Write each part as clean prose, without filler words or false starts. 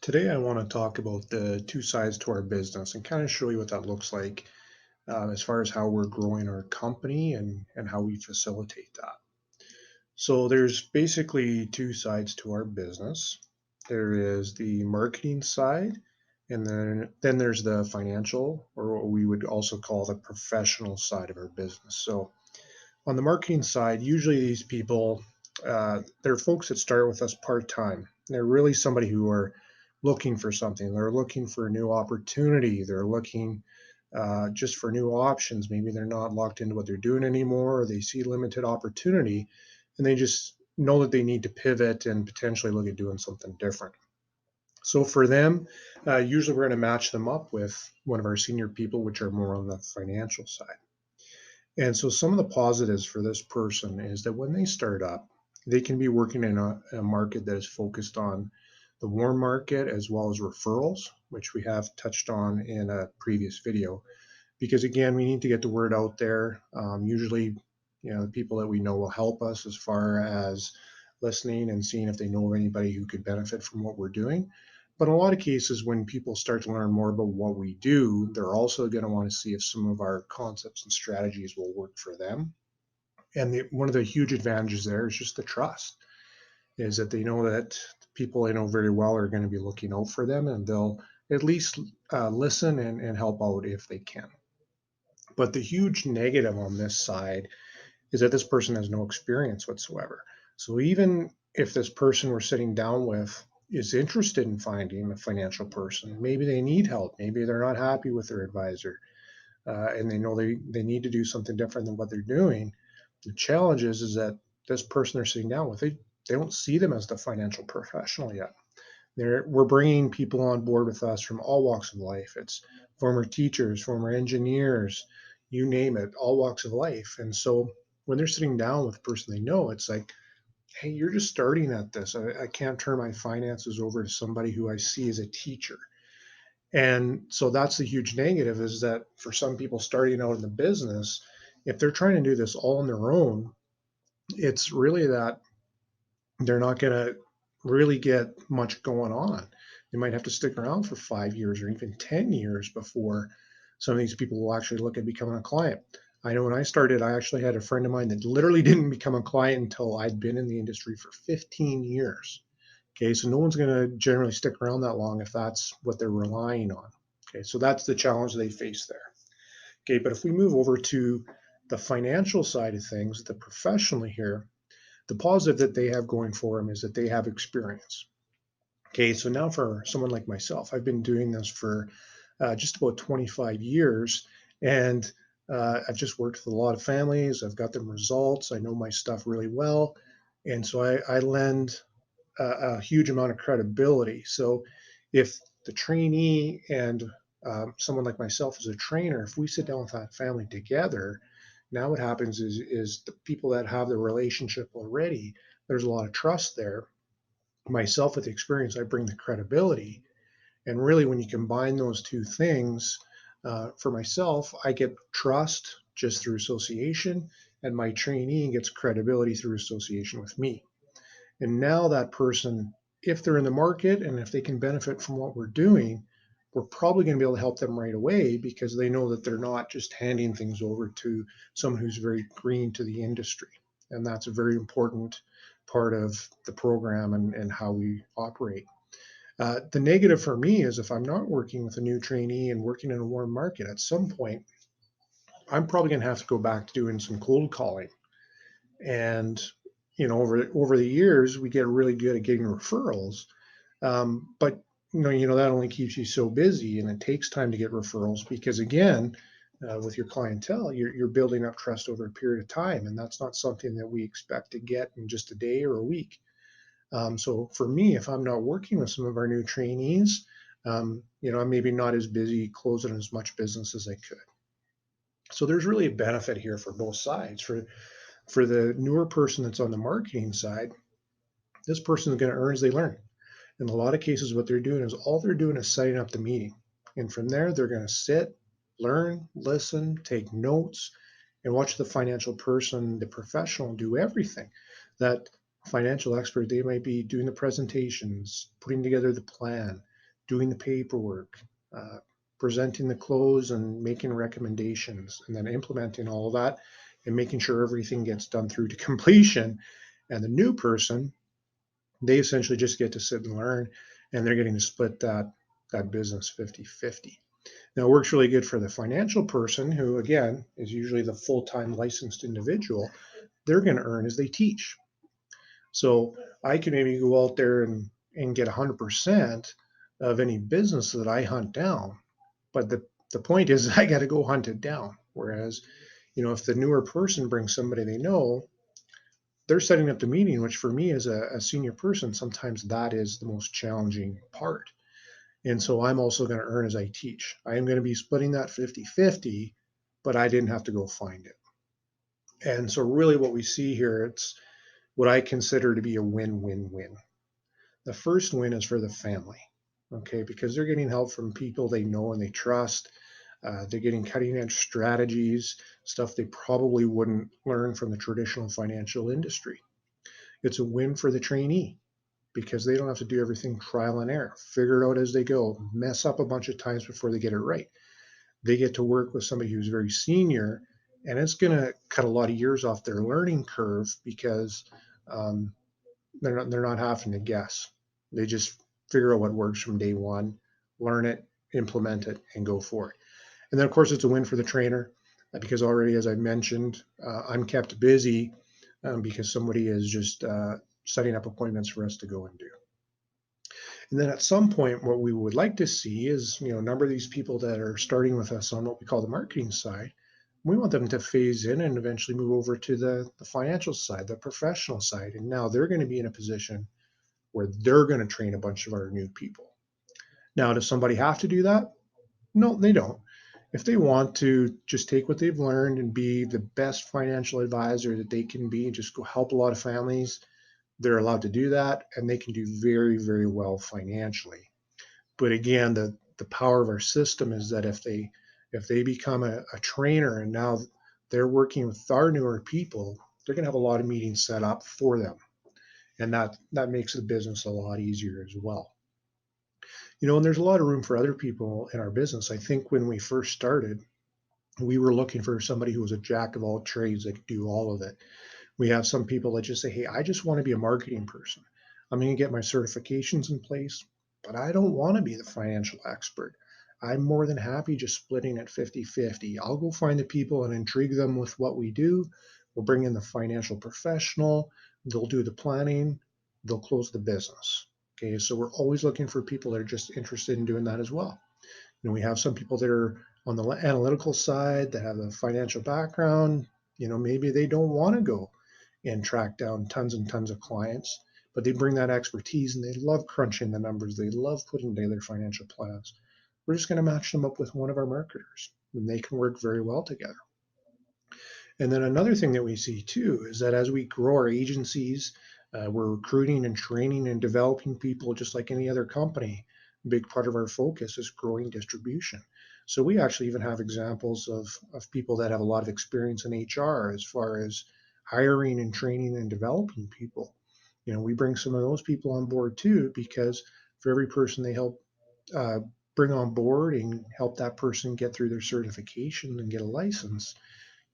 Today, I want to talk about the two sides to our business and kind of show you what that looks like as far as how we're growing our company and how we facilitate that. So, there's basically two sides to our business. There is the marketing side, and then there's the financial, or what we would also call the professional side of our business. So, on the marketing side, usually these people, they're folks that start with us part time. They're really somebody who are looking for something. They're looking for a new opportunity. They're looking just for new options. Maybe they're not locked into what they're doing anymore, or they see limited opportunity, and they just know that they need to pivot and potentially look at doing something different. So for them, usually we're going to match them up with one of our senior people, which are more on the financial side. And so some of the positives for this person is that when they start up, they can be working in a market that is focused on the warm market as well as referrals, which we have touched on in a previous video. Because again, we need to get the word out there. Usually, the people that we know will help us as far as listening and seeing if they know of anybody who could benefit from what we're doing. But in a lot of cases, when people start to learn more about what we do, they're also going to want to see if some of our concepts and strategies will work for them. And one of the huge advantages there is just the trust, is that they know that people they know very well are going to be looking out for them and they'll at least listen and help out if they can. But the huge negative on this side is that this person has no experience whatsoever. So even if this person we're sitting down with is interested in finding a financial person, maybe they need help, maybe they're not happy with their advisor, and they know they need to do something different than what they're doing. The challenge is that this person they're sitting down with, they don't see them as the financial professional yet. We're bringing people on board with us from all walks of life. It's former teachers, former engineers, you name it, all walks of life. And so when they're sitting down with a person they know, it's like, hey, you're just starting at this. I can't turn my finances over to somebody who I see as a teacher. And so that's the huge negative is that for some people starting out in the business, if they're trying to do this all on their own, it's really that they're not going to really get much going on. They might have to stick around for 5 years or even 10 years before some of these people will actually look at becoming a client. I know when I started, I actually had a friend of mine that literally didn't become a client until I'd been in the industry for 15 years. Okay, so no one's going to generally stick around that long if that's what they're relying on. Okay, so that's the challenge they face there. Okay, but if we move over to the financial side of things, the professionally here, the positive that they have going for them is that they have experience. Okay, so now for someone like myself, I've been doing this for just about 25 years, and I've just worked with a lot of families. I've got them results. I know my stuff really well, and so I lend a huge amount of credibility. So if the trainee and someone like myself as a trainer, if we sit down with that family together, now what happens is the people that have the relationship already, there's a lot of trust there. Myself with the experience, I bring the credibility. And really, when you combine those two things, for myself, I get trust just through association, and my trainee gets credibility through association with me. And now that person, if they're in the market and if they can benefit from what we're doing, we're probably going to be able to help them right away because they know that they're not just handing things over to someone who's very green to the industry. And that's a very important part of the program and how we operate. The negative for me is if I'm not working with a new trainee and working in a warm market, at some point, I'm probably going to have to go back to doing some cold calling. And over the years, we get really good at getting referrals, but that only keeps you so busy, and it takes time to get referrals because again, with your clientele, you're building up trust over a period of time, and that's not something that we expect to get in just a day or a week. So for me, if I'm not working with some of our new trainees, I'm maybe not as busy closing as much business as I could. So there's really a benefit here for both sides. For the newer person that's on the marketing side, this person is going to earn as they learn. In a lot of cases, what they're doing is all they're doing is setting up the meeting. And from there, they're going to sit, learn, listen, take notes, and watch the financial person, the professional, do everything. That financial expert, they might be doing the presentations, putting together the plan, doing the paperwork, uh, presenting the close and making recommendations, and then implementing all of that and making sure everything gets done through to completion. And the new person, they essentially just get to sit and learn, and they're getting to split that business 50-50. Now, it works really good for the financial person who, again, is usually the full-time licensed individual. They're going to earn as they teach. So I can maybe go out there and get 100% of any business that I hunt down. But the point is, I got to go hunt it down. Whereas, if the newer person brings somebody they know, they're setting up the meeting, which for me as a senior person, sometimes that is the most challenging part. And so I'm also going to earn as I teach. I am going to be splitting that 50-50, but I didn't have to go find it. And so really what we see here, it's what I consider to be a win-win-win. The first win is for the family, okay, because they're getting help from people they know and they trust. They're getting cutting edge strategies, stuff they probably wouldn't learn from the traditional financial industry. It's a win for the trainee because they don't have to do everything trial and error, figure it out as they go, mess up a bunch of times before they get it right. They get to work with somebody who's very senior, and it's going to cut a lot of years off their learning curve because um, they're not having to guess. They just figure out what works from day one, learn it, implement it, and go for it. And then, of course, it's a win for the trainer because already, as I mentioned, I'm kept busy because somebody is just setting up appointments for us to go and do. And then at some point, what we would like to see is, a number of these people that are starting with us on what we call the marketing side, we want them to phase in and eventually move over to the financial side, the professional side. And now they're going to be in a position where they're going to train a bunch of our new people. Now, does somebody have to do that? No, they don't. If they want to just take what they've learned and be the best financial advisor that they can be and just go help a lot of families, they're allowed to do that and they can do very, very well financially. But again, the power of our system is that if they become a trainer and now they're working with our newer people, they're going to have a lot of meetings set up for them. And that makes the business a lot easier as well. And there's a lot of room for other people in our business. I think when we first started, we were looking for somebody who was a jack of all trades that could do all of it. We have some people that just say, hey, I just want to be a marketing person. I'm going to get my certifications in place, but I don't want to be the financial expert. I'm more than happy just splitting it 50-50. I'll go find the people and intrigue them with what we do. We'll bring in the financial professional. They'll do the planning. They'll close the business. Okay, so we're always looking for people that are just interested in doing that as well. We have some people that are on the analytical side that have a financial background. Maybe they don't want to go and track down tons and tons of clients, but they bring that expertise and they love crunching the numbers. They love putting together financial plans. We're just going to match them up with one of our marketers and they can work very well together. And then another thing that we see too is that as we grow our agencies, we're recruiting and training and developing people just like any other company. A big part of our focus is growing distribution. So we actually even have examples of people that have a lot of experience in HR as far as hiring and training and developing people. We bring some of those people on board too, because for every person they help bring on board and help that person get through their certification and get a license,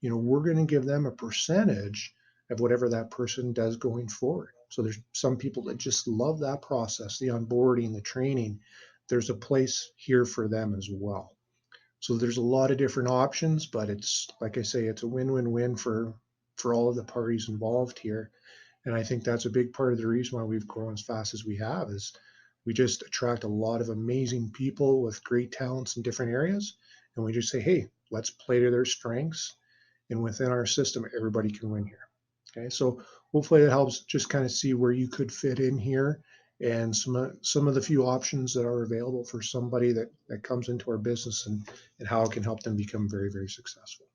we're going to give them a percentage of whatever that person does going forward. So there's some people that just love that process, the onboarding, the training. There's a place here for them as well. So there's a lot of different options, but it's like I say, it's a win-win-win for all of the parties involved here. And I think that's a big part of the reason why we've grown as fast as we have is we just attract a lot of amazing people with great talents in different areas. And we just say, hey, let's play to their strengths. And within our system, everybody can win here. Okay, so hopefully that helps just kind of see where you could fit in here and some of the few options that are available for somebody that comes into our business and how it can help them become very, very successful.